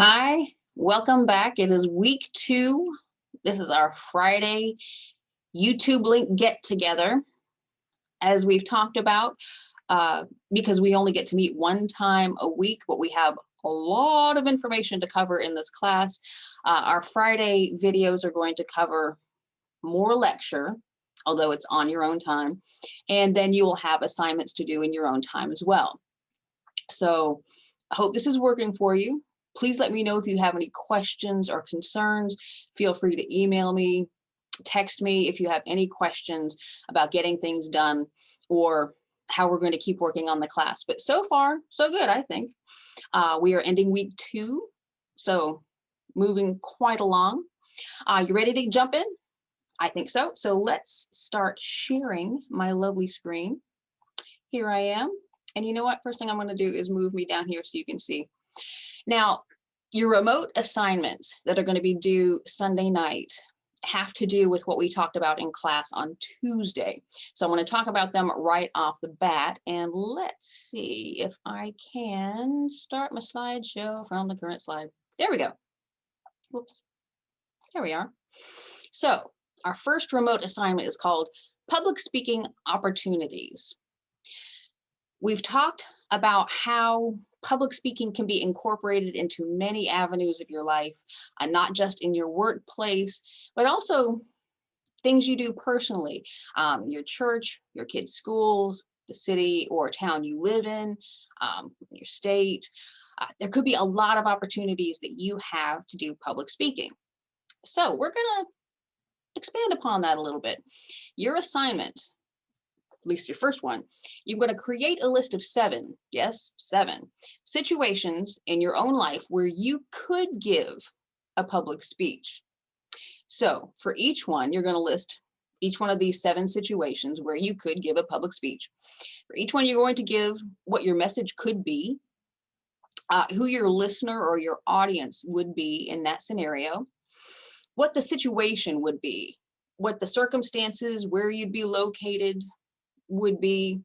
Hi, welcome back. It is week 2. This is our Friday YouTube link get together. As we've talked about, because we only get to meet one time a week, but we have a lot of information to cover in this class. Our Friday videos are going to cover more lecture, although it's on your own time, and then you will have assignments to do in your own time as well. So I hope this is working for you. Please let me know if you have any questions or concerns. Feel free to email me, text me if you have any questions about getting things done or how we're going to keep working on the class. But so far, so good, I think. We are ending week 2, so moving quite along. You ready to jump in? I think so. So let's start sharing my lovely screen. Here I am. And you know what? First thing I'm going to do is move me down here so you can see. Now, your remote assignments that are going to be due Sunday night have to do with what we talked about in class on Tuesday. So I'm going to talk about them right off the bat. And let's see if I can start my slideshow from the current slide. There we go. Whoops. There we are. So our first remote assignment is called Public Speaking Opportunities. We've talked about how public speaking can be incorporated into many avenues of your life, not just in your workplace, but also things you do personally, your church, your kids' schools, the city or town you live in, your state. There could be a lot of opportunities that you have to do public speaking. So we're going to expand upon that a little bit. Your assignment, at least your first one, you're going to create a list of 7, yes, 7 situations in your own life where you could give a public speech. So for each one, you're going to list each one of these 7 situations where you could give a public speech. For each one, you're going to give what your message could be, who your listener or your audience would be in that scenario, what the situation would be, what the circumstances, where you'd be located would be,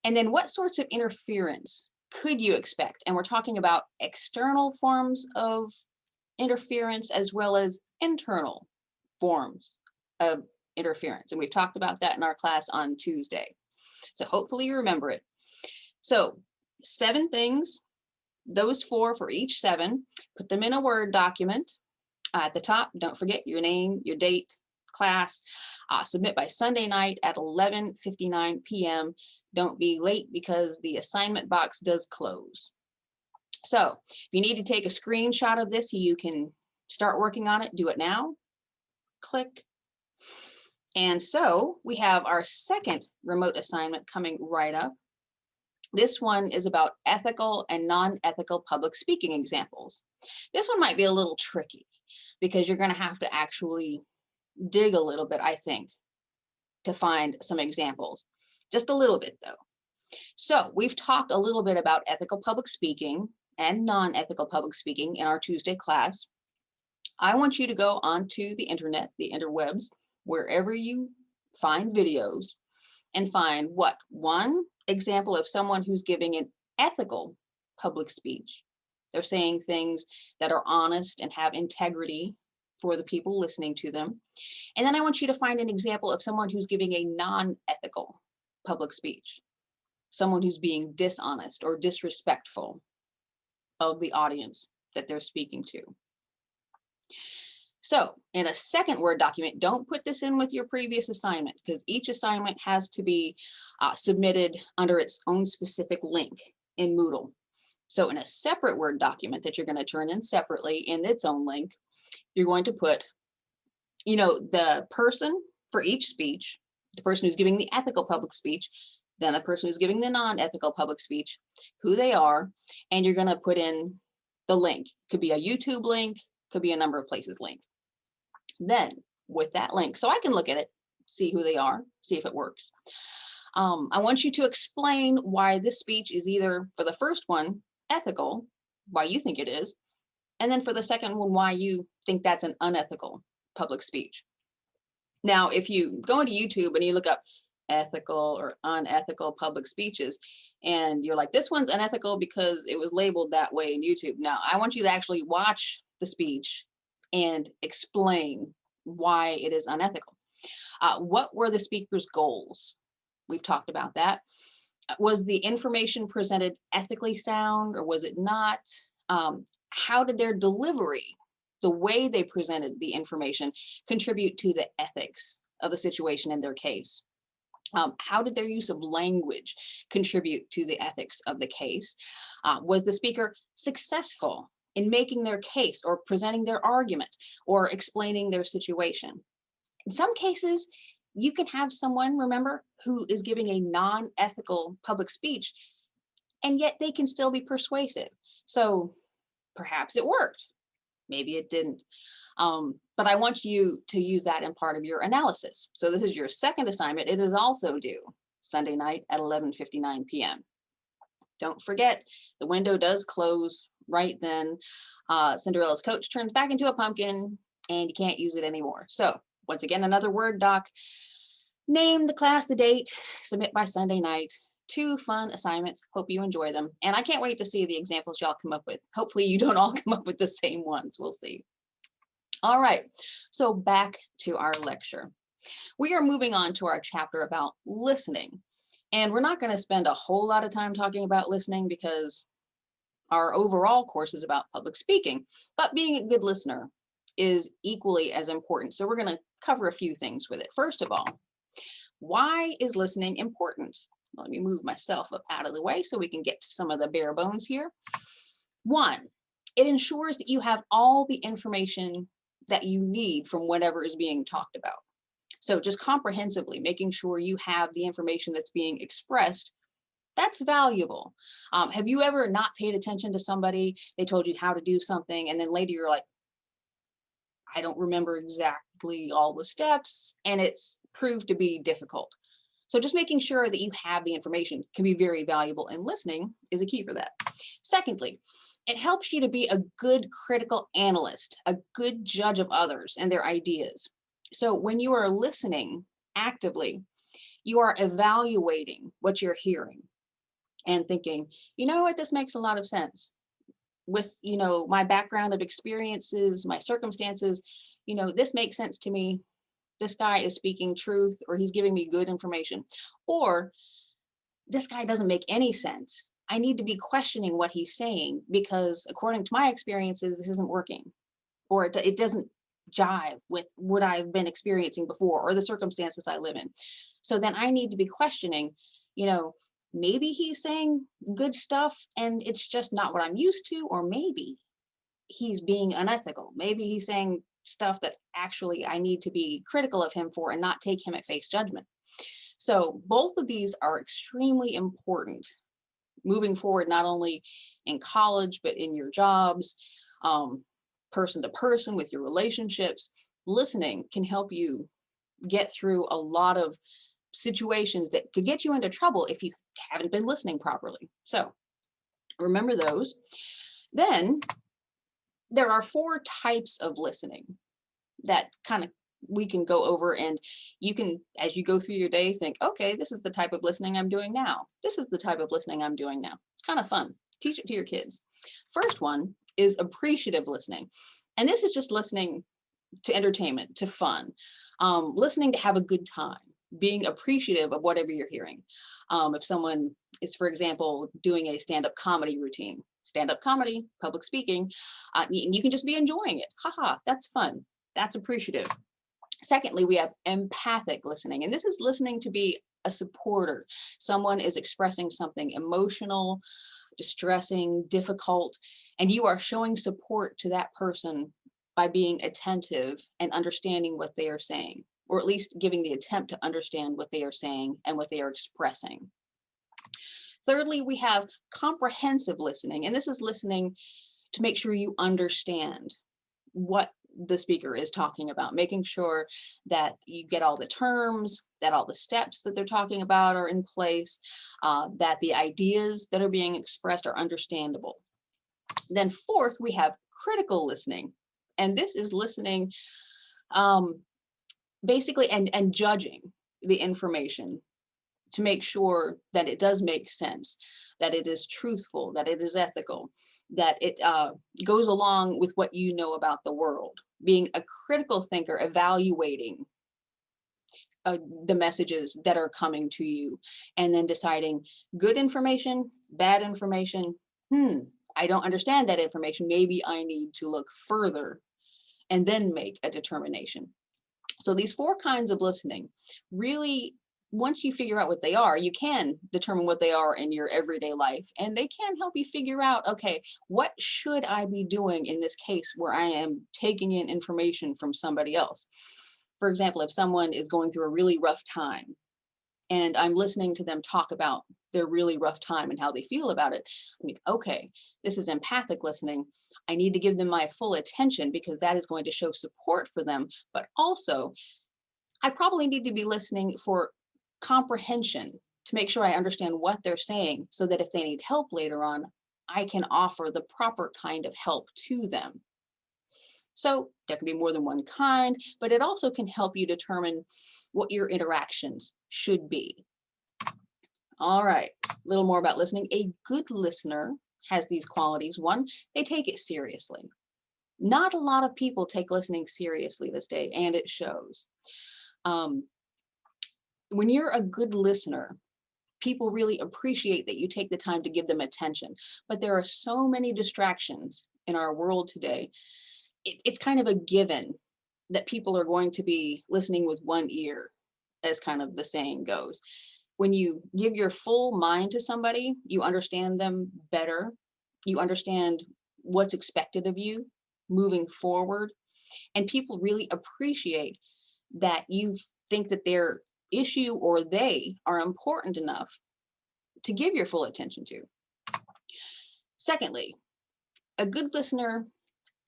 and then what sorts of interference could you expect? And we're talking about external forms of interference as well as internal forms of interference. And we've talked about that in our class on Tuesday. So hopefully you remember it. So 7 things, those 4 for each 7, put them in a Word document. At the top, don't forget your name, your date, class. Submit by Sunday night at 11:59 p.m. Don't be late because the assignment box does close. So if you need to take a screenshot of this so you can start working on it, do it now. Click. And so we have our second remote assignment coming right up. This one is about ethical and non-ethical public speaking examples. This one might be a little tricky because you're going to have to actually dig a little bit, I think, to find some examples. Just a little bit, though. So we've talked a little bit about ethical public speaking and non-ethical public speaking in our Tuesday class. I want you to go onto the internet, the interwebs, wherever you find videos, and find what? One example of someone who's giving an ethical public speech. They're saying things that are honest and have integrity for the people listening to them. And then I want you to find an example of someone who's giving a non-ethical public speech, someone who's being dishonest or disrespectful of the audience that they're speaking to. So in a second Word document, don't put this in with your previous assignment because each assignment has to be submitted under its own specific link in Moodle. So in a separate Word document that you're going to turn in separately in its own link, you're going to put, the person for each speech, the person who's giving the ethical public speech, then the person who's giving the non-ethical public speech, who they are, and you're going to put in the link. Could be a YouTube link, could be a number of places link. Then with that link, so I can look at it, see who they are, see if it works. I want you to explain why this speech is either, for the first one, ethical, why you think it is, and then for the second one, why you think that's an unethical public speech. Now, if you go into YouTube and you look up ethical or unethical public speeches. And you're like, this one's unethical because it was labeled that way in YouTube. No, I want you to actually watch the speech and explain why it is unethical. What were the speaker's goals? We've talked about that. Was the information presented ethically sound or was it not? How did their delivery, the way they presented the information, contribute to the ethics of the situation in their case? How did their use of language contribute to the ethics of the case? Was the speaker successful in making their case or presenting their argument or explaining their situation? In some cases, you can have someone, remember, who is giving a non-ethical public speech, and yet they can still be persuasive. So perhaps it worked, maybe it didn't. But I want you to use that in part of your analysis. So this is your second assignment. It is also due Sunday night at 11:59 p.m. Don't forget, the window does close right then. Cinderella's coach turns back into a pumpkin and you can't use it anymore. So once again, another Word doc. Name the class, the date, submit by Sunday night. 2 fun assignments. Hope you enjoy them. And I can't wait to see the examples y'all come up with. Hopefully you don't all come up with the same ones. We'll see. All right, so back to our lecture. We are moving on to our chapter about listening. And we're not going to spend a whole lot of time talking about listening because our overall course is about public speaking, but being a good listener is equally as important. So we're going to cover a few things with it. First of all, why is listening important? Let me move myself up out of the way so we can get to some of the bare bones here. 1, it ensures that you have all the information that you need from whatever is being talked about. So just comprehensively making sure you have the information that's being expressed, that's valuable. Have you ever not paid attention to somebody, they told you how to do something, and then later you're like, I don't remember exactly all the steps, and it's proved to be difficult. So just making sure that you have the information can be very valuable, and listening is a key for that. Secondly, it helps you to be a good critical analyst, a good judge of others and their ideas. So when you are listening actively, you are evaluating what you're hearing and thinking, you know what, this makes a lot of sense. With, my background of experiences, my circumstances, this makes sense to me. This guy is speaking truth, or he's giving me good information. Or this guy doesn't make any sense. I need to be questioning what he's saying because according to my experiences, this isn't working, or it doesn't jive with what I've been experiencing before or the circumstances I live in. So then I need to be questioning, maybe he's saying good stuff and it's just not what I'm used to, or maybe he's being unethical. Maybe he's saying stuff that actually I need to be critical of him for and not take him at face judgment. So both of these are extremely important moving forward, not only in college, but in your jobs, person to person, with your relationships. Listening can help you get through a lot of situations that could get you into trouble if you haven't been listening properly. So remember those. Then there are 4 types of listening that kind of we can go over, and you can, as you go through your day, think, okay, this is the type of listening I'm doing now. This is the type of listening I'm doing now. It's kind of fun. Teach it to your kids. First one is appreciative listening. And this is just listening to entertainment, to fun, listening to have a good time, being appreciative of whatever you're hearing. If someone is, for example, doing a stand-up comedy routine, stand-up comedy, public speaking, you can just be enjoying it. Haha, that's fun. That's appreciative. Secondly, we have empathic listening, and this is listening to be a supporter. Someone is expressing something emotional, distressing, difficult, and you are showing support to that person by being attentive and understanding what they are saying, or at least giving the attempt to understand what they are saying and what they are expressing. Thirdly, we have comprehensive listening, and this is listening to make sure you understand what the speaker is talking about, making sure that you get all the terms, that all the steps that they're talking about are in place, that the ideas that are being expressed are understandable. Then fourth, we have critical listening, and this is listening basically and judging the information to make sure that it does make sense, that it is truthful, that it is ethical, that it goes along with what you know about the world. Being a critical thinker, evaluating the messages that are coming to you, and then deciding good information, bad information. I don't understand that information. Maybe I need to look further and then make a determination. So these 4 kinds of listening, really, once you figure out what they are, you can determine what they are in your everyday life, and they can help you figure out, okay, what should I be doing in this case where I am taking in information from somebody else? For example, if someone is going through a really rough time and I'm listening to them talk about their really rough time and how they feel about it, I mean, okay, this is empathic listening. I need to give them my full attention because that is going to show support for them. But also, I probably need to be listening for comprehension to make sure I understand what they're saying so that if they need help later on, I can offer the proper kind of help to them. So there can be more than one kind, but it also can help you determine what your interactions should be. All right, a little more about listening. A good listener has these qualities. 1, they take it seriously. Not a lot of people take listening seriously this day, and it shows. When you're a good listener, people really appreciate that you take the time to give them attention. But there are so many distractions in our world today. It's kind of a given that people are going to be listening with one ear, as kind of the saying goes. When you give your full mind to somebody, you understand them better. You understand what's expected of you moving forward. And people really appreciate that you think that their issue or they are important enough to give your full attention to. Secondly, a good listener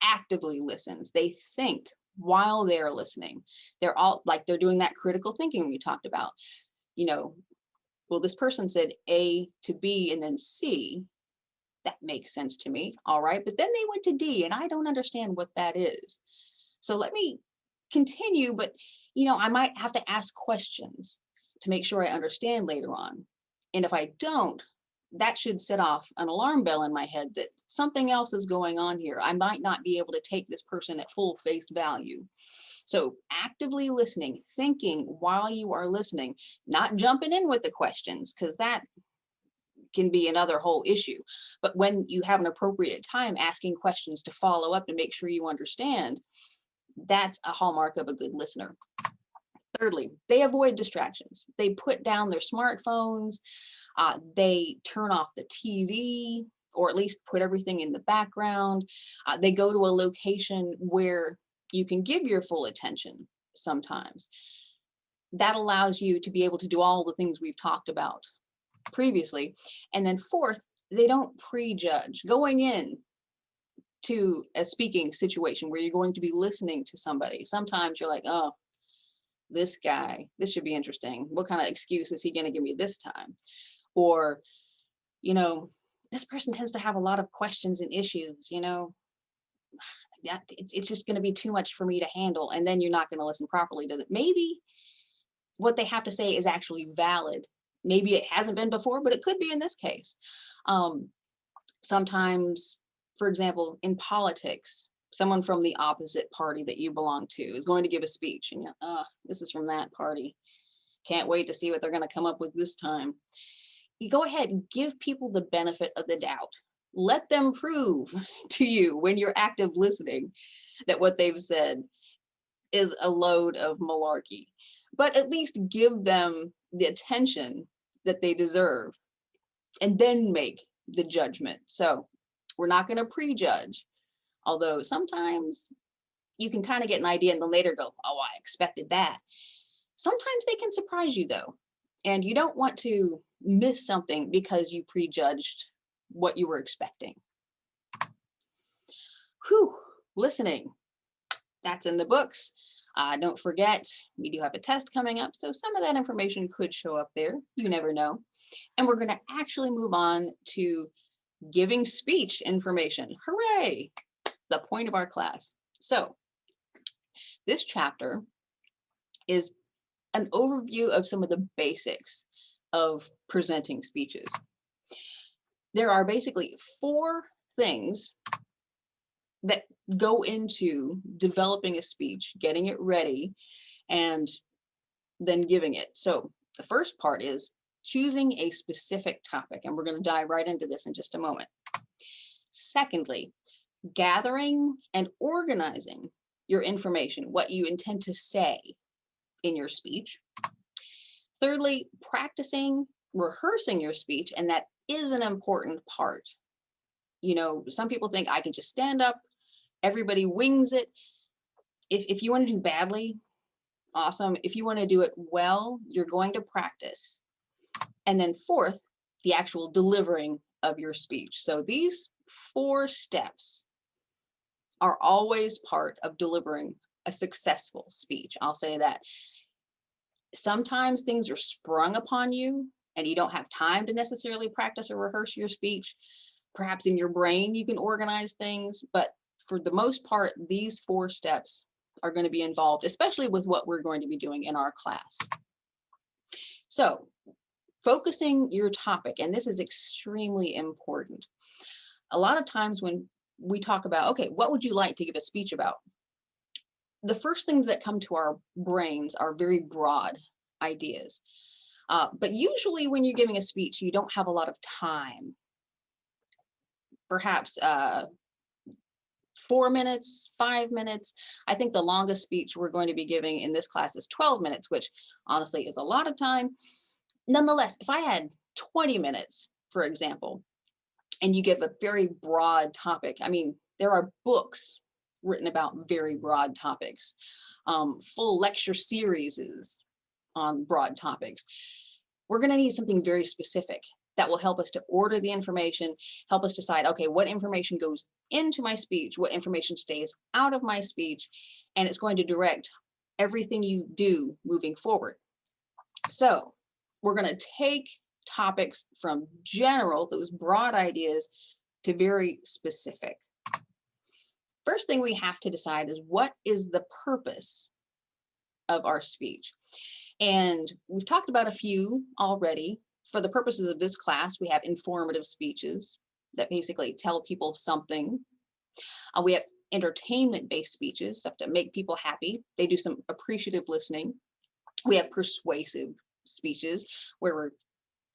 actively listens. They think while they're listening. They're all like, they're doing that critical thinking we talked about. You know, well, this person said A to B and then C. That makes sense to me. All right. But then they went to D and I don't understand what that is. So let me continue, but I might have to ask questions to make sure I understand later on. And if I don't, that should set off an alarm bell in my head that something else is going on here. I might not be able to take this person at full face value. So actively listening, thinking while you are listening, not jumping in with the questions, because that can be another whole issue. But when you have an appropriate time asking questions to follow up and make sure you understand, that's a hallmark of a good listener. Thirdly, they avoid distractions. They put down their smartphones. They turn off the TV, or at least put everything in the background. They go to a location where you can give your full attention sometimes. That allows you to be able to do all the things we've talked about previously. And then fourth, they don't prejudge. Going in to a speaking situation where you're going to be listening to somebody, sometimes you're like, oh, this guy, this should be interesting. What kind of excuse is he going to give me this time? Or, this person tends to have a lot of questions and issues, it's just going to be too much for me to handle. And then you're not going to listen properly to them. Maybe what they have to say is actually valid. Maybe it hasn't been before, but it could be in this case. Sometimes, for example, in politics, someone from the opposite party that you belong to is going to give a speech, and this is from that party. Can't wait to see what they're going to come up with this time. You go ahead and give people the benefit of the doubt. Let them prove to you when you're active listening that what they've said is a load of malarkey. But at least give them the attention that they deserve and then make the judgment. So we're not going to prejudge, although sometimes you can kind of get an idea and then later go, oh, I expected that. Sometimes they can surprise you though. And you don't want to miss something because you prejudged what you were expecting. Listening. That's in the books. Don't forget, we do have a test coming up, so some of that information could show up there. You never know. And we're going to actually move on to giving speech information. Hooray! The point of our class. So this chapter is an overview of some of the basics of presenting speeches. There are basically 4 things that go into developing a speech, getting it ready, and then giving it. So the first part is choosing a specific topic, and we're going to dive right into this in just a moment. Secondly, gathering and organizing your information, what you intend to say in your speech. Thirdly, practicing, rehearsing your speech, and that is an important part. You know, some people think I can just stand up, everybody wings it. If you want to do badly, awesome. If you want to do it well, you're going to practice. And then fourth, the actual delivering of your speech. So these 4 steps are always part of delivering a successful speech. I'll say that. Sometimes things are sprung upon you and you don't have time to necessarily practice or rehearse your speech. Perhaps in your brain you can organize things, but for the most part, these 4 steps are going to be involved, especially with what we're going to be doing in our class. So, focusing your topic, and this is extremely important. A lot of times when we talk about, okay, what would you like to give a speech about? The first things that come to our brains are very broad ideas. But usually when you're giving a speech, you don't have a lot of time. Perhaps 4 minutes, 5 minutes. I think the longest speech we're going to be giving in this class is 12 minutes, which honestly is a lot of time. Nonetheless, if I had 20 minutes, for example, and you give a very broad topic, I mean, there are books written about very broad topics, full lecture series on broad topics. We're going to need something very specific that will help us to order the information, help us decide, okay, what information goes into my speech, what information stays out of my speech, and it's going to direct everything you do moving forward. So we're going to take topics from general, those broad ideas, to very specific. First thing we have to decide is, what is the purpose of our speech? And we've talked about a few already. For the purposes of this class, we have informative speeches that basically tell people something. We have entertainment-based speeches, stuff to make people happy. They do some appreciative listening. We have persuasive speeches where we're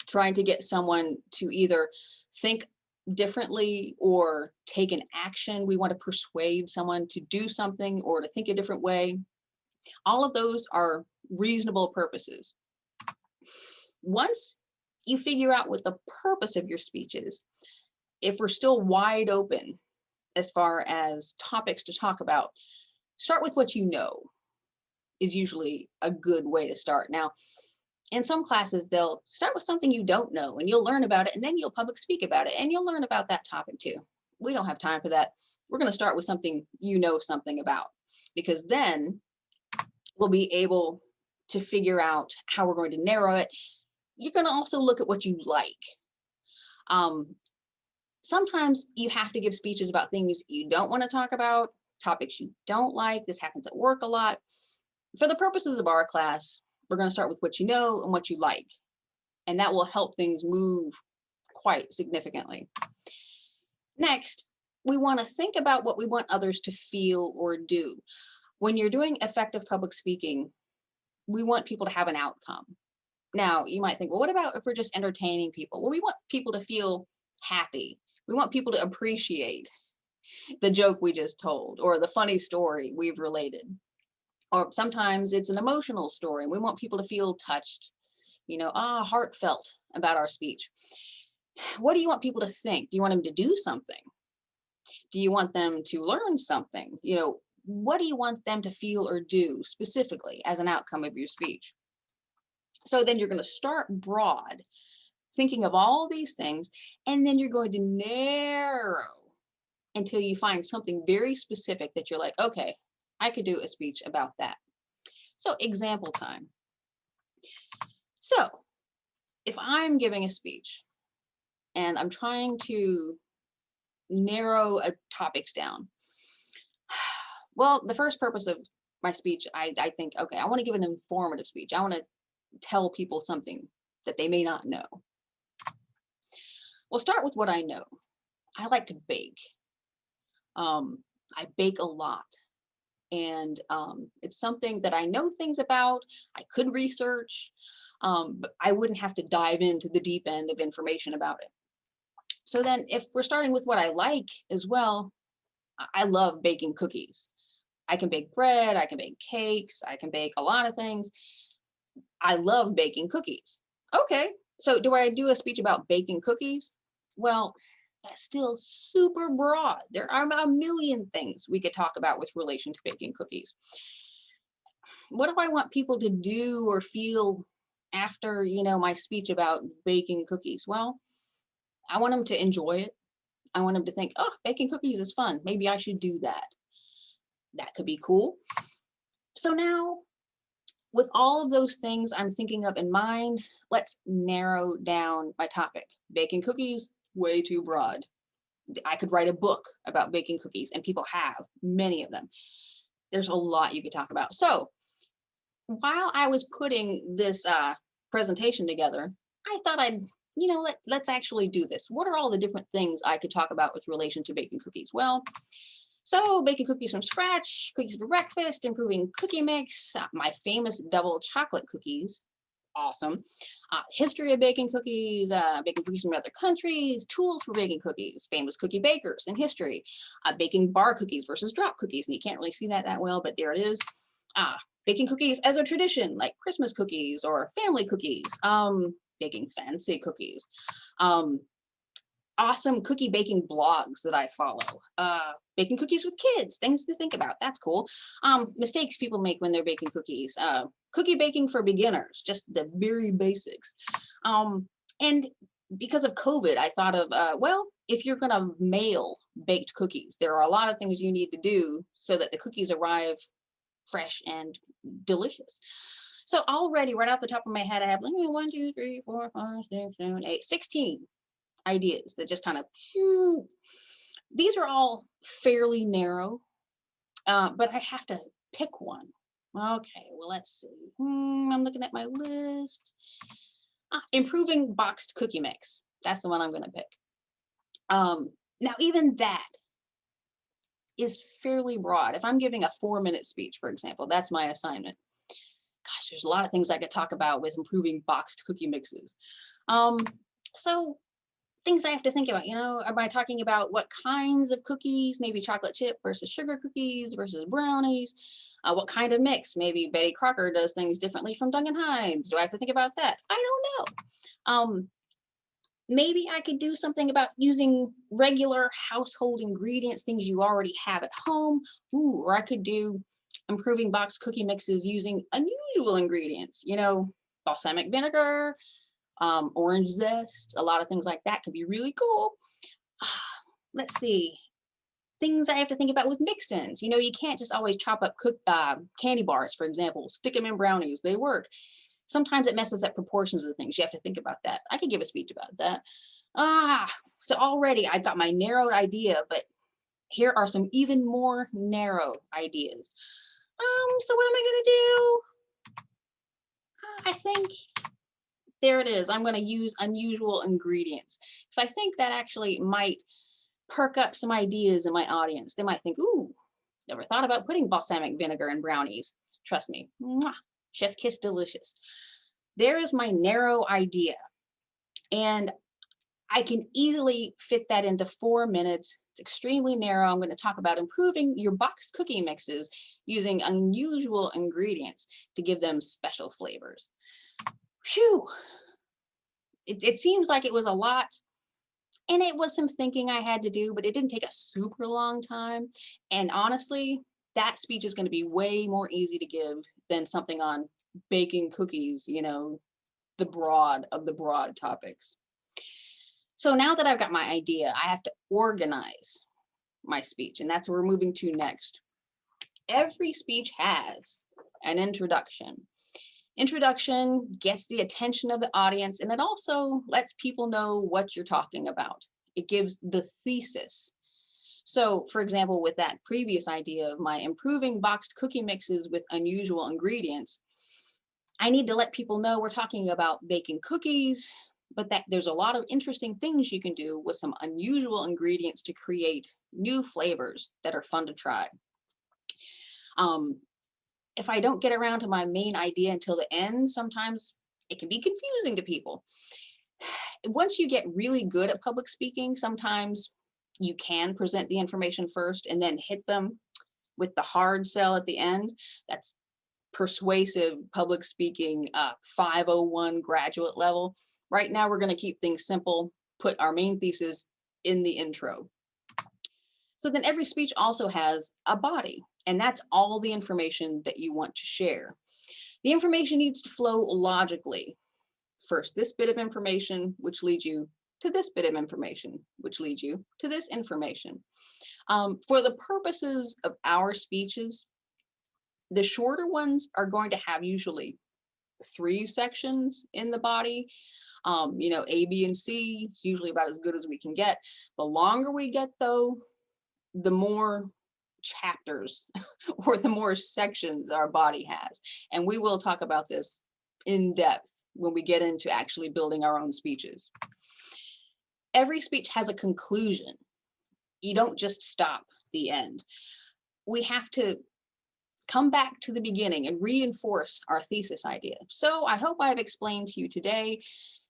trying to get someone to either think differently or take an action. We want to persuade someone to do something or to think a different way. All of those are reasonable purposes. Once you figure out what the purpose of your speech is, if we're still wide open as far as topics to talk about, start with what you know is usually a good way to start. Now, in some classes, they'll start with something you don't know and you'll learn about it, and then you'll public speak about it and you'll learn about that topic too. We don't have time for that. We're going to start with something you know something about, because then we'll be able to figure out how we're going to narrow it. You're going to also look at what you like. Sometimes you have to give speeches about things you don't want to talk about, topics you don't like. This happens at work a lot. For the purposes of our class, we're going to start with what you know and what you like, and that will help things move quite significantly. Next, we want to think about what we want others to feel or do. When you're doing effective public speaking, we want people to have an outcome. Now, you might think, well, what about if we're just entertaining people? Well, we want people to feel happy. We want people to appreciate the joke we just told or the funny story we've related. Or sometimes it's an emotional story. We want people to feel touched, heartfelt about our speech. What do you want people to think? Do you want them to do something? Do you want them to learn something? What do you want them to feel or do specifically as an outcome of your speech? So then you're going to start broad, thinking of all these things, and then you're going to narrow until you find something very specific that you're like, okay, I could do a speech about that. So example time. So if I'm giving a speech and I'm trying to narrow topics down, well, the first purpose of my speech, I think, okay, I want to give an informative speech. I want to tell people something that they may not know. We'll start with what I know. I like to bake. I bake a lot. And it's something that I know things about. I could research, but I wouldn't have to dive into the deep end of information about it. So then if we're starting with what I like as well, I love baking cookies. I can bake bread, I can bake cakes, I can bake a lot of things. I love baking cookies. Okay, so do I do a speech about baking cookies? Well, that's still super broad. There are about a million things we could talk about with relation to baking cookies. What do I want people to do or feel after, my speech about baking cookies? Well, I want them to enjoy it. I want them to think, oh, baking cookies is fun. Maybe I should do that. That could be cool. So now, with all of those things I'm thinking of in mind, let's narrow down my topic. Baking cookies, way too broad. I could write a book about baking cookies, and people have many of them. There's a lot you could talk about. So while I was putting this presentation together, I thought let's actually do this. What are all the different things I could talk about with relation to baking cookies? Well, so baking cookies from scratch, cookies for breakfast, improving cookie mix, my famous double chocolate cookies. Awesome. History of baking cookies from other countries, tools for baking cookies, famous cookie bakers in history, baking bar cookies versus drop cookies. And you can't really see that well, but there it is. Baking cookies as a tradition, like Christmas cookies or family cookies, baking fancy cookies. Awesome cookie baking blogs that I follow. Baking cookies with kids, things to think about. That's cool. Mistakes people make when they're baking cookies. Cookie baking for beginners, just the very basics. And because of COVID, I thought of, if you're going to mail baked cookies, there are a lot of things you need to do so that the cookies arrive fresh and delicious. So already, right off the top of my head, I have 1, 2, 3, 4, 5, 6, 7, 8, 16 ideas that just kind of, these are all fairly narrow, but I have to pick one. Okay, well, let's see. I'm looking at my list. Improving boxed cookie mix. That's the one I'm going to pick. Now, even that is fairly broad. If I'm giving a 4-minute speech, for example, that's my assignment. Gosh, there's a lot of things I could talk about with improving boxed cookie mixes. So things I have to think about, am I talking about what kinds of cookies, maybe chocolate chip versus sugar cookies versus brownies? What kind of mix? Maybe Betty Crocker does things differently from Duncan Hines. Do I have to think about that? I don't know. Maybe I could do something about using regular household ingredients, things you already have at home. Or I could do improving boxed cookie mixes using unusual ingredients, balsamic vinegar, orange zest, a lot of things like that could be really cool. Let's see. Things I have to think about with mix-ins. You can't just always chop up candy bars, for example, stick them in brownies. They work. Sometimes it messes up proportions of things. You have to think about that. I could give a speech about that. So already I've got my narrowed idea, but here are some even more narrow ideas. So what am I going to do? I think there it is. I'm going to use unusual ingredients because I think that actually might perk up some ideas in my audience. They might think, ooh, never thought about putting balsamic vinegar in brownies. Trust me, mwah, chef kiss delicious. There is my narrow idea. And I can easily fit that into 4 minutes. It's extremely narrow. I'm going to talk about improving your boxed cookie mixes using unusual ingredients to give them special flavors. Phew. It seems like it was a lot. And it was some thinking I had to do, but it didn't take a super long time. And honestly, that speech is going to be way more easy to give than something on baking cookies, the broad of the broad topics. So now that I've got my idea, I have to organize my speech, and that's what we're moving to next. Every speech has an introduction. Introduction gets the attention of the audience, and it also lets people know what you're talking about. It gives the thesis. So, for example, with that previous idea of my improving boxed cookie mixes with unusual ingredients, I need to let people know we're talking about baking cookies, but that there's a lot of interesting things you can do with some unusual ingredients to create new flavors that are fun to try. If I don't get around to my main idea until the end, sometimes it can be confusing to people. Once you get really good at public speaking, sometimes you can present the information first and then hit them with the hard sell at the end. That's persuasive public speaking, 501 graduate level. Right now, we're going to keep things simple, put our main thesis in the intro. So then every speech also has a body, and that's all the information that you want to share. The information needs to flow logically. First, this bit of information, which leads you to this bit of information, which leads you to this information. For the purposes of our speeches, the shorter ones are going to have usually 3 sections in the body. A, B, and C, usually about as good as we can get. The longer we get, though, the more chapters or the more sections our body has. And we will talk about this in depth when we get into actually building our own speeches. Every speech has a conclusion. You don't just stop the end. We have to come back to the beginning and reinforce our thesis idea. So I hope I've explained to you today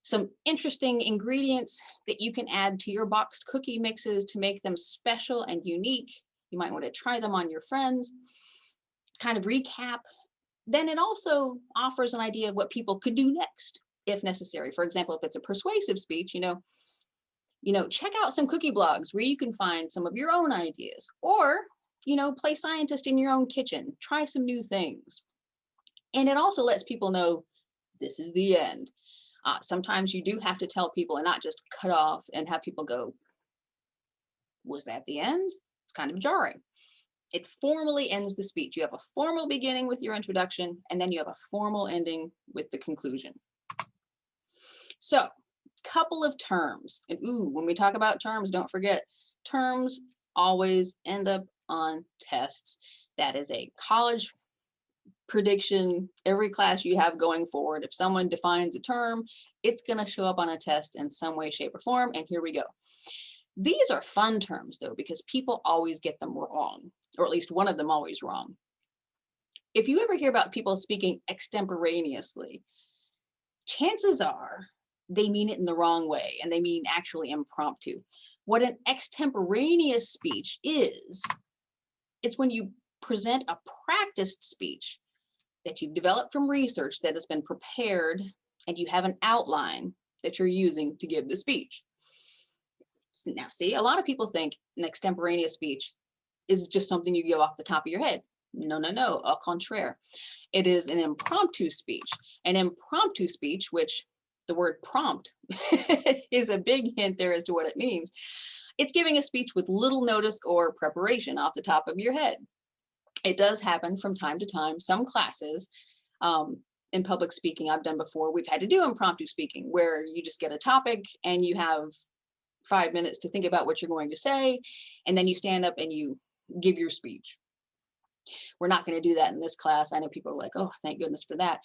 some interesting ingredients that you can add to your boxed cookie mixes to make them special and unique. You might want to try them on your friends. Kind of recap. Then it also offers an idea of what people could do next, if necessary. For example, if it's a persuasive speech, check out some cookie blogs where you can find some of your own ideas, or play scientist in your own kitchen, try some new things. And it also lets people know this is the end. Sometimes you do have to tell people and not just cut off and have people go, was that the end? It's kind of jarring. It formally ends the speech. You have a formal beginning with your introduction, and then you have a formal ending with the conclusion. So, couple of terms. And when we talk about terms, don't forget, terms always end up on tests. That is a college prediction. Every class you have going forward, if someone defines a term, it's going to show up on a test in some way, shape, or form. And here we go. These are fun terms, though, because people always get them wrong, or at least one of them always wrong. If you ever hear about people speaking extemporaneously, chances are they mean it in the wrong way, and they mean actually impromptu. What an extemporaneous speech is, it's when you present a practiced speech that you've developed from research that has been prepared, and you have an outline that you're using to give the speech. Now, see, a lot of people think an extemporaneous speech is just something you give off the top of your head. No, au contraire. It is an impromptu speech. An impromptu speech, which the word prompt is a big hint there as to what it means. It's giving a speech with little notice or preparation off the top of your head. It does happen from time to time. Some classes in public speaking I've done before, we've had to do impromptu speaking, where you just get a topic and you have 5 minutes to think about what you're going to say, and then you stand up and you give your speech. We're not going to do that in this class. I know people are like, oh, thank goodness for that.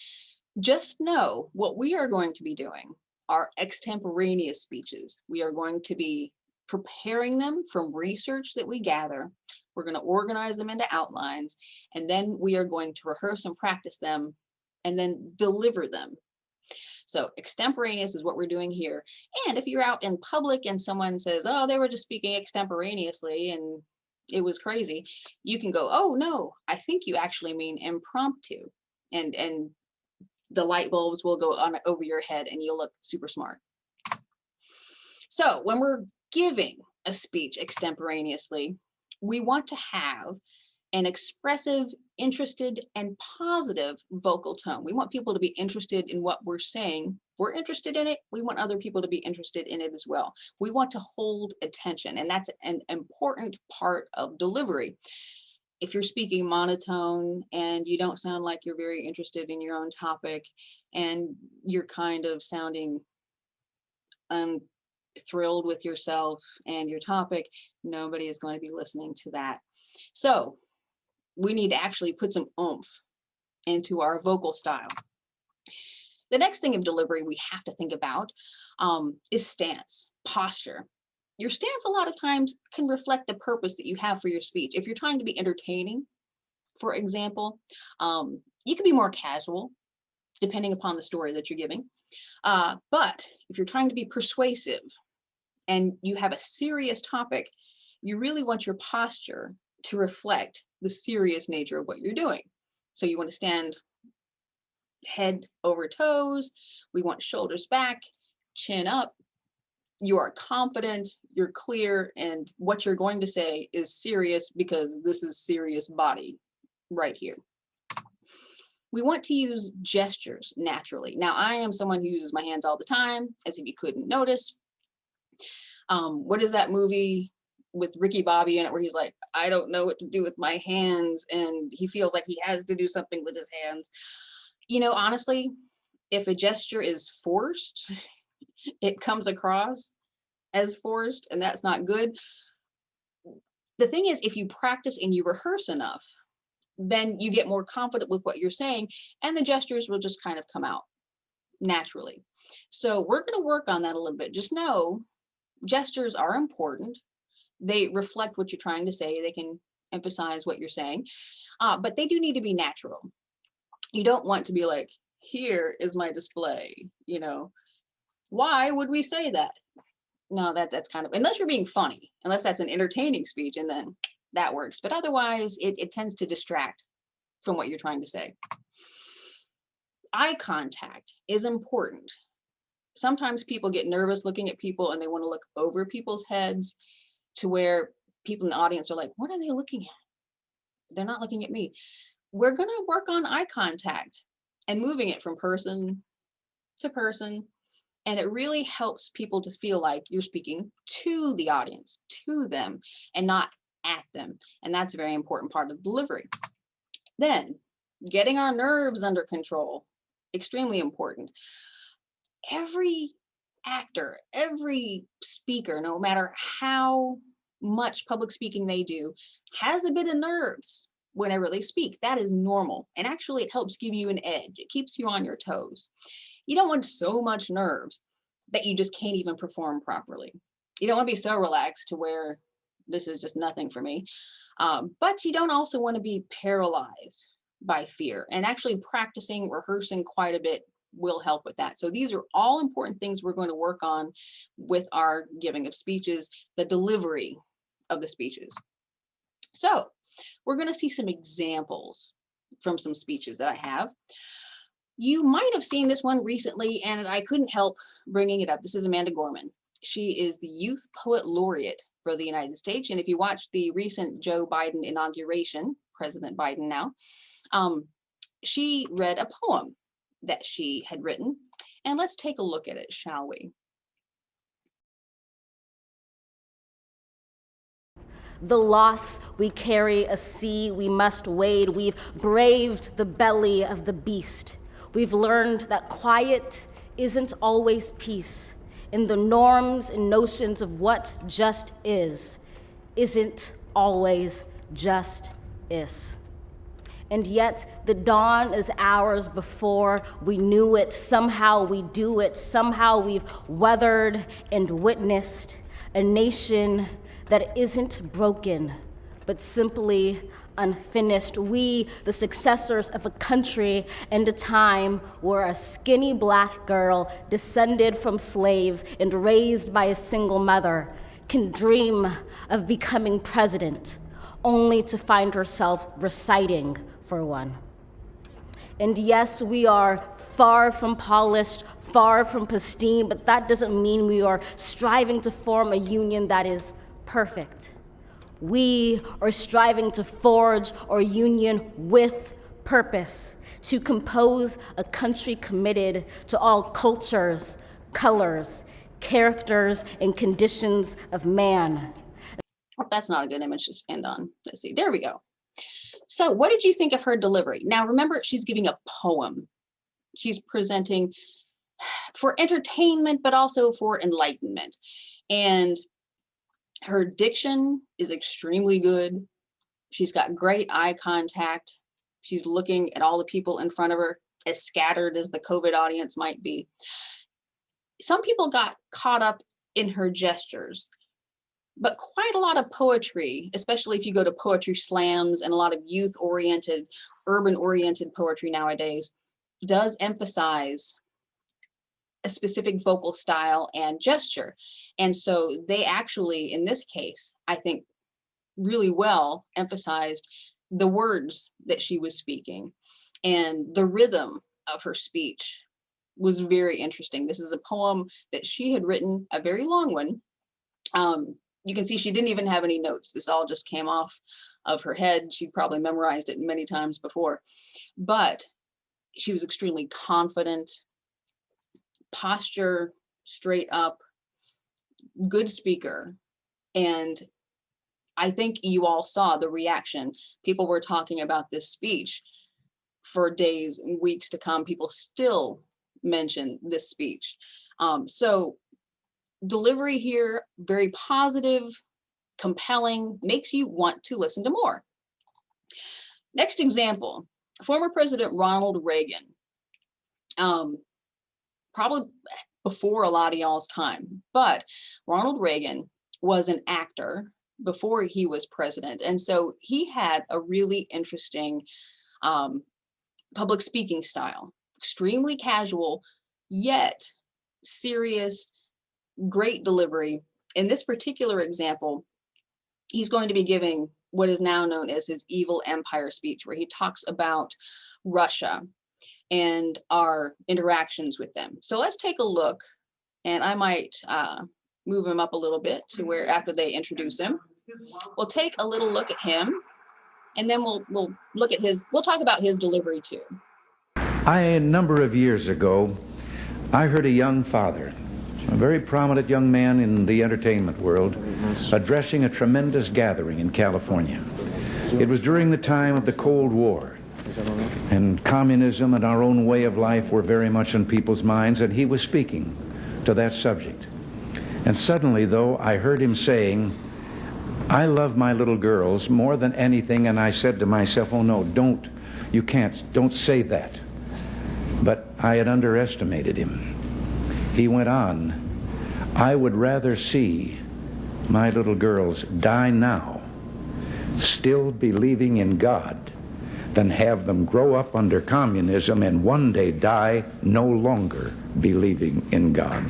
Just know what we are going to be doing are extemporaneous speeches. We are going to be preparing them from research that we gather. We're going to organize them into outlines, and then we are going to rehearse and practice them and then deliver them. So extemporaneous is what we're doing here. And if you're out in public and someone says, oh, they were just speaking extemporaneously and it was crazy, you can go, oh, no, I think you actually mean impromptu. And the light bulbs will go on over your head and you'll look super smart. So when we're giving a speech extemporaneously, we want to have an expressive, interested, and positive vocal tone. We want people to be interested in what we're saying. We're interested in it. We want other people to be interested in it as well. We want to hold attention, and that's an important part of delivery. If you're speaking monotone and you don't sound like you're very interested in your own topic, and you're kind of sounding thrilled with yourself and your topic, nobody is going to be listening to that. So we need to actually put some oomph into our vocal style. The next thing of delivery we have to think about is stance, posture. Your stance a lot of times can reflect the purpose that you have for your speech. If you're trying to be entertaining, for example, you can be more casual depending upon the story that you're giving. But if you're trying to be persuasive and you have a serious topic, you really want your posture to reflect the serious nature of what you're doing. So you want to stand head over toes. We want shoulders back, chin up. You are confident, you're clear, and what you're going to say is serious because this is serious body right here. We want to use gestures naturally. Now, I am someone who uses my hands all the time, as if you couldn't notice. What is that movie with Ricky Bobby in it where he's like, I don't know what to do with my hands, and he feels like he has to do something with his hands. You know, honestly, if a gesture is forced, it comes across as forced, and that's not good. The thing is, if you practice and you rehearse enough, then you get more confident with what you're saying, and the gestures will just kind of come out naturally. So we're going to work on that a little bit. Just know gestures are important. They reflect what you're trying to say. They can emphasize what you're saying, but they do need to be natural. You don't want to be like, here is my display, you know. Why would we say that? No, that's kind of, unless you're being funny, unless that's an entertaining speech, and then that works. But otherwise, it tends to distract from what you're trying to say. Eye contact is important. Sometimes people get nervous looking at people and they want to look over people's heads to where people in the audience are like, what are they looking at? They're not looking at me. We're going to work on eye contact and moving it from person to person. And it really helps people to feel like you're speaking to the audience, to them, and not at them. And that's a very important part of delivery. Then getting our nerves under control, extremely important. Every actor, every speaker, no matter how much public speaking they do, has a bit of nerves whenever they speak. That is normal. And actually, it helps give you an edge. It keeps you on your toes. You don't want so much nerves that you just can't even perform properly. You don't want to be so relaxed to where this is just nothing for me. But you don't also want to be paralyzed by fear. And actually practicing, rehearsing quite a bit will help with that. So these are all important things we're going to work on with our giving of speeches, the delivery of the speeches. So we're going to see some examples from some speeches that I have. You might have seen this one recently, and I couldn't help bringing it up. This is Amanda Gorman. She is the Youth Poet Laureate for the United States. And if you watch the recent Joe Biden inauguration, President Biden now, she read a poem that she had written. And let's take a look at it, shall we? The loss we carry, a sea we must wade. We've braved the belly of the beast. We've learned that quiet isn't always peace, and the norms and notions of what just isn't always just is. And yet the dawn is ours before we knew it. Somehow we do it. Somehow we've weathered and witnessed a nation that isn't broken, but simply unfinished. We, the successors of a country and a time where a skinny black girl descended from slaves and raised by a single mother can dream of becoming president, only to find herself reciting for one. And yes, we are far from polished, far from pristine, but that doesn't mean we are striving to form a union that is perfect. We are striving to forge our union with purpose, to compose a country committed to all cultures, colors, characters, and conditions of man. That's not a good image to end on. Let's see, there we go. So what did you think of her delivery? Now remember, she's giving a poem. She's presenting for entertainment, but also for enlightenment. And her diction is extremely good. She's got great eye contact. She's looking at all the people in front of her. as scattered as the COVID audience might be. Some people got caught up in her gestures, but quite a lot of poetry, especially if you go to poetry slams and a lot of youth-oriented, urban-oriented poetry nowadays, does emphasize a specific vocal style and gesture. And so they actually, in this case, I think really well emphasized the words that she was speaking, and the rhythm of her speech was very interesting. This is a poem that she had written, a very long one. You can see she didn't even have any notes. This all just came off of her head. She probably memorized it many times before, but she was extremely confident, posture straight up, good speaker. And I think you all saw the reaction. People were talking about this speech for days and weeks to come. People still mention this speech. So delivery here, very positive, compelling, makes you want to listen to more. Next example, former President Ronald Reagan. Probably before a lot of y'all's time, but Ronald Reagan was an actor before he was president. And so he had a really interesting public speaking style, extremely casual, yet serious, great delivery. In this particular example, he's going to be giving what is now known as his evil empire speech, where he talks about Russia and our interactions with them. So let's take a look, and I might move him up a little bit to where after they introduce him, we'll take a little look at him, and then we'll look at we'll talk about his delivery too. A number of years ago, I heard a young father, a very prominent young man in the entertainment world, addressing a tremendous gathering in California. It was during the time of the Cold War, and communism and our own way of life were very much in people's minds, and he was speaking to that subject. And suddenly, though, I heard him saying, "I love my little girls more than anything," and I said to myself, "Oh no, don't say that." But I had underestimated him. He went on, "I would rather see my little girls die now, still believing in God, than have them grow up under communism and one day die no longer believing in God."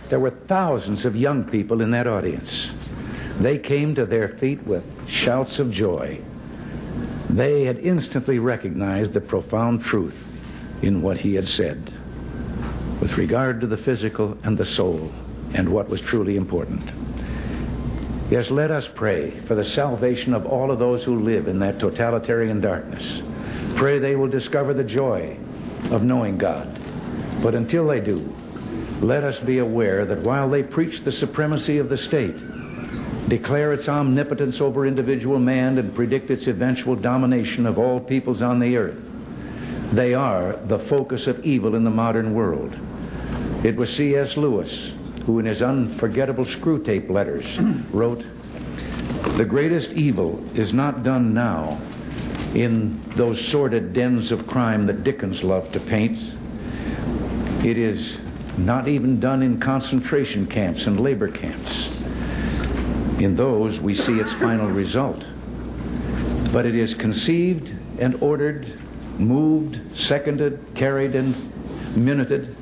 There were thousands of young people in that audience. They came to their feet with shouts of joy. They had instantly recognized the profound truth in what he had said with regard to the physical and the soul and what was truly important. Yes, let us pray for the salvation of all of those who live in that totalitarian darkness. Pray they will discover the joy of knowing God. But until they do, let us be aware that while they preach the supremacy of the state, declare its omnipotence over individual man, and predict its eventual domination of all peoples on the earth, they are the focus of evil in the modern world. It was C.S. Lewis who, in his unforgettable screw tape letters, wrote, "The greatest evil is not done now in those sordid dens of crime that Dickens loved to paint. It is not even done in concentration camps and labor camps. In those we see its final result. But it is conceived and ordered, moved, seconded, carried, and minuted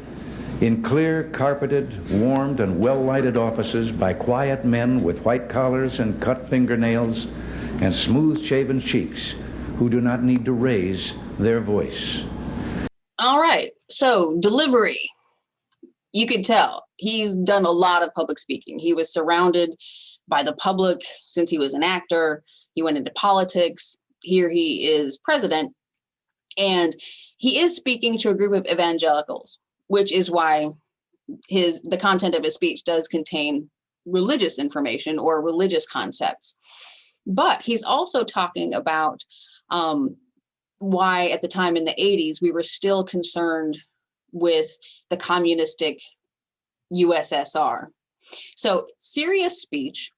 in clear, carpeted, warmed, and well-lighted offices by quiet men with white collars and cut fingernails and smooth-shaven cheeks who do not need to raise their voice." All right, so delivery. You could tell he's done a lot of public speaking. He was surrounded by the public since he was an actor. He went into politics. Here he is president, and he is speaking to a group of evangelicals, which is why the content of his speech does contain religious information or religious concepts. But he's also talking about why at the time in the 80s we were still concerned with the communistic USSR. So serious speech.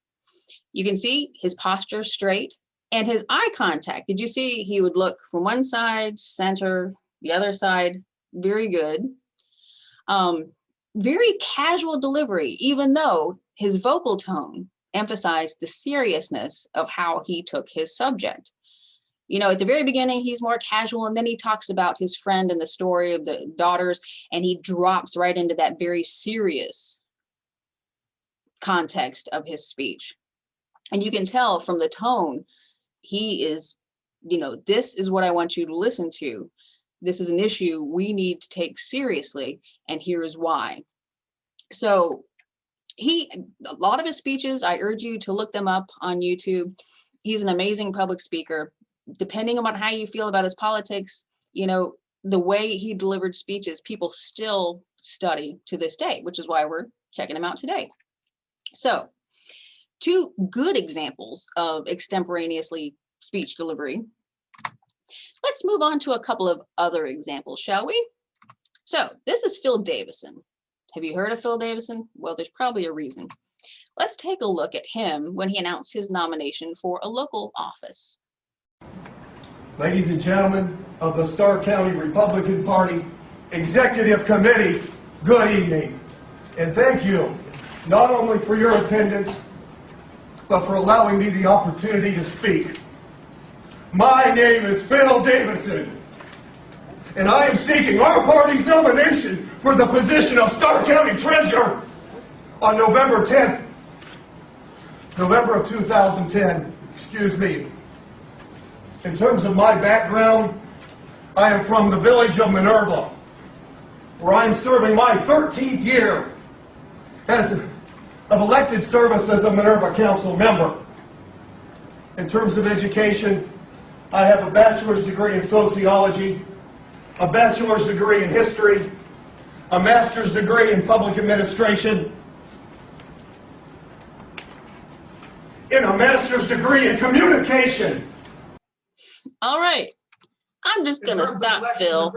You can see his posture straight and his eye contact. Did you see he would look from one side, center, the other side? Very good. Very casual delivery, even though his vocal tone emphasized the seriousness of how he took his subject. You know, at the very beginning, he's more casual, and then he talks about his friend and the story of the daughters, and he drops right into that very serious context of his speech. And you can tell from the tone, he is, you know, this is what I want you to listen to. This is an issue we need to take seriously, and here's why. So a lot of his speeches, I urge you to look them up on YouTube. He's an amazing public speaker. Depending on how you feel about his politics, you know, the way he delivered speeches, people still study to this day, which is why we're checking him out today. So, two good examples of extemporaneously speech delivery. Let's move on to a couple of other examples, shall we? So this is Phil Davidson. Have you heard of Phil Davidson? Well, there's probably a reason. Let's take a look at him when he announced his nomination for a local office. Ladies and gentlemen of the Starr County Republican Party Executive Committee, good evening. And thank you not only for your attendance, but for allowing me the opportunity to speak. My name is Phil Davidson, and I am seeking our party's nomination for the position of Starr County Treasurer on November 10th, November of 2010, excuse me. In terms of my background, I am from the village of Minerva, where I am serving my 13th year of elected service as a Minerva Council member. In terms of education, I have a bachelor's degree in sociology, a bachelor's degree in history, a master's degree in public administration, and a master's degree in communication. All right, I'm just going to stop Phil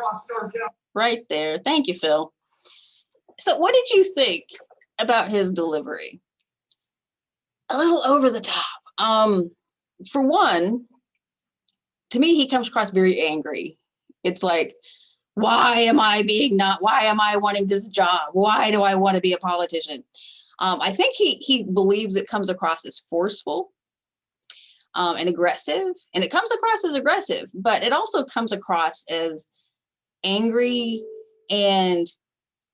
right there. Thank you, Phil. So what did you think about his delivery? A little over the top. For one, to me, he comes across very angry. It's like, why am I wanting this job? Why do I want to be a politician? I think he believes it comes across as forceful and aggressive, and it comes across as aggressive, but it also comes across as angry and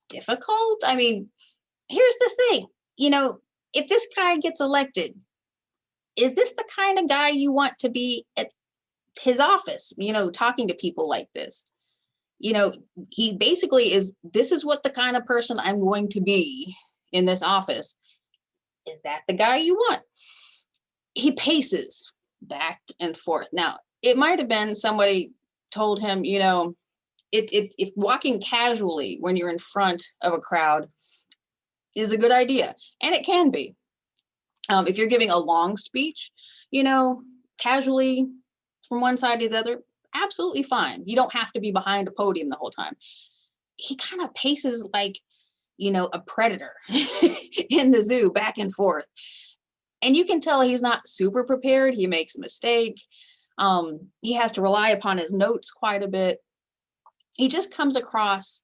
difficult. I mean, here's the thing, you know, if this guy gets elected, is this the kind of guy you want to be at his office, you know, talking to people like this? You know, he basically is, this is what the kind of person I'm going to be in this office. Is that the guy you want? He paces back and forth. Now, it might have been somebody told him, you know, if walking casually when you're in front of a crowd is a good idea, and it can be. If you're giving a long speech, you know, casually from one side to the other, absolutely fine. You don't have to be behind a podium the whole time. He kind of paces like, you know, a predator in the zoo, back and forth. And you can tell he's not super prepared. He makes a mistake. He has to rely upon his notes quite a bit. He just comes across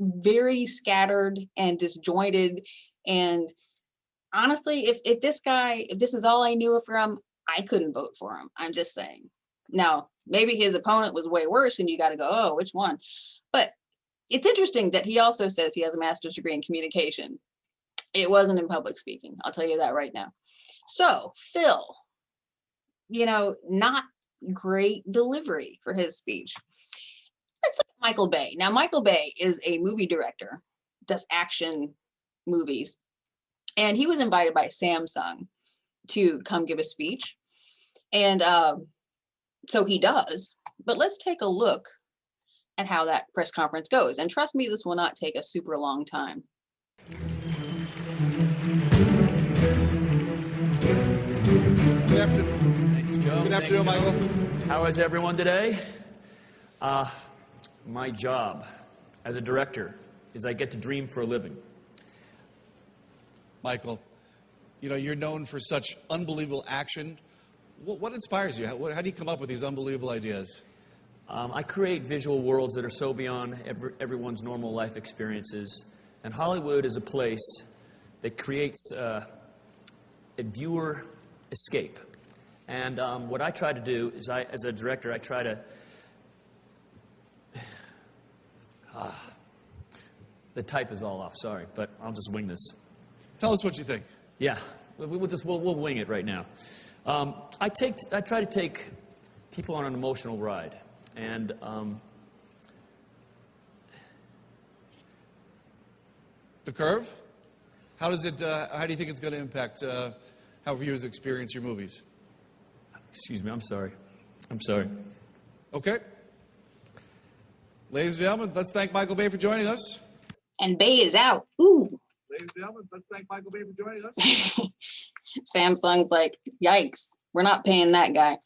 very scattered and disjointed. And honestly, if this is all I knew from, I couldn't vote for him. I'm just saying. Now, maybe his opponent was way worse and you got to go, oh, which one? But it's interesting that he also says he has a master's degree in communication. It wasn't in public speaking. I'll tell you that right now. So Phil, you know, not great delivery for his speech. Let's look at Michael Bay. Now, Michael Bay is a movie director, does action movies. And he was invited by Samsung to come give a speech. And so he does. But let's take a look at how that press conference goes. And trust me, this will not take a super long time. Good afternoon. Thanks, Joe. Good afternoon, Michael. How is everyone today? My job. as a director is I get to dream for a living. Michael, you know, you're known for such unbelievable action. What inspires you? How do you come up with these unbelievable ideas? I create visual worlds that are so beyond everyone's normal life experiences. And Hollywood is a place that creates a viewer escape. And what I try to do is, as a director, I try to... the type is all off, sorry, but I'll just wing this. Tell us what you think. Yeah, we'll wing it right now. I try to take people on an emotional ride, and The Curve? How do you think it's going to impact how viewers experience your movies? excuse me, I'm sorry. Okay. Ladies and gentlemen, let's thank Michael Bay for joining us. And Bay is out. Ooh. Ladies and gentlemen, let's thank Michael Bay for joining us. Samsung's like, yikes, we're not paying that guy.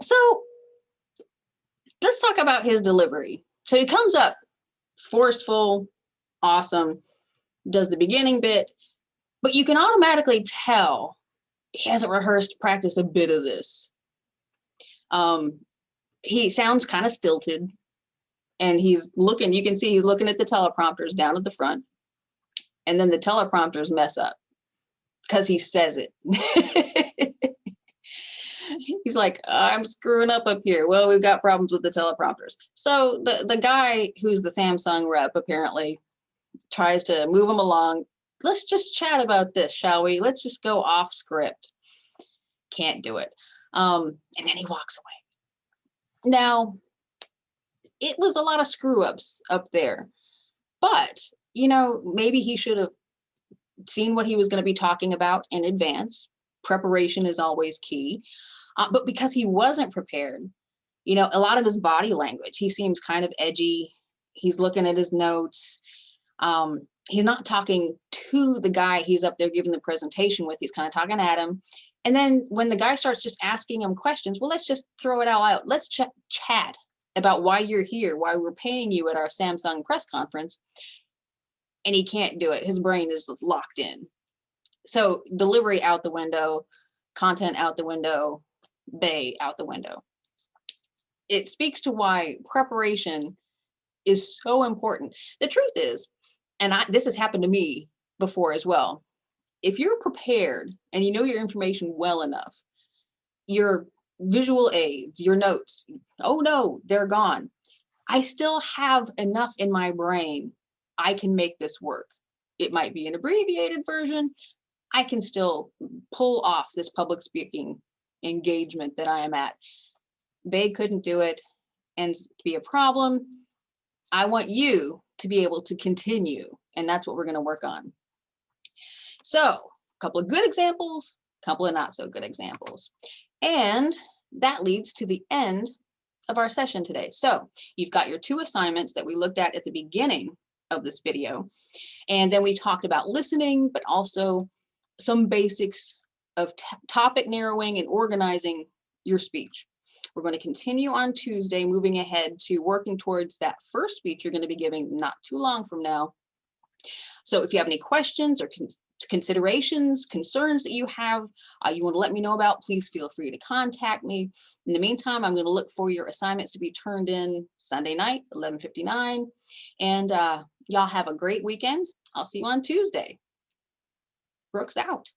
So let's talk about his delivery. So he comes up forceful, awesome, does the beginning bit, but you can automatically tell he hasn't practiced a bit of this. He sounds kind of stilted, and you can see he's looking at the teleprompters down at the front, and then the teleprompters mess up because he says it. He's like, I'm screwing up here. Well, we've got problems with the teleprompters. So the guy who's the Samsung rep apparently tries to move him along. Let's just chat about this, shall we? Let's just go off script. Can't do it. And then he walks away. Now, it was a lot of screw ups up there, but maybe he should have seen what he was going to be talking about in advance. Preparation is always key. But because he wasn't prepared, a lot of his body language, he seems kind of edgy. He's looking at his notes. He's not talking to the guy he's up there giving the presentation with. He's kind of talking at him. And then when the guy starts just asking him questions, well, let's just throw it all out. Let's chat about why you're here, why we're paying you at our Samsung press conference. And he can't do it. His brain is locked in. So delivery out the window, content out the window, Bay out the window. It speaks to why preparation is so important. The truth is, and this has happened to me before as well, if you're prepared and you know your information well enough, your visual aids, your notes, oh no, they're gone. I still have enough in my brain. I can make this work. It might be an abbreviated version. I can still pull off this public speaking engagement that I am at. Bay couldn't do it, and to be a problem, I want you to be able to continue, and that's what we're going to work on. So, a couple of good examples, a couple of not so good examples, and that leads to the end of our session today. So, you've got your 2 assignments that we looked at the beginning of this video, and then we talked about listening, but also some basics of topic narrowing and organizing your speech. We're going to continue on Tuesday, moving ahead to working towards that first speech you're going to be giving not too long from now. So if you have any questions or considerations, concerns that you have, you want to let me know about, please feel free to contact me. In the meantime, I'm going to look for your assignments to be turned in Sunday night, 11:59. And y'all have a great weekend. I'll see you on Tuesday. Brooks out.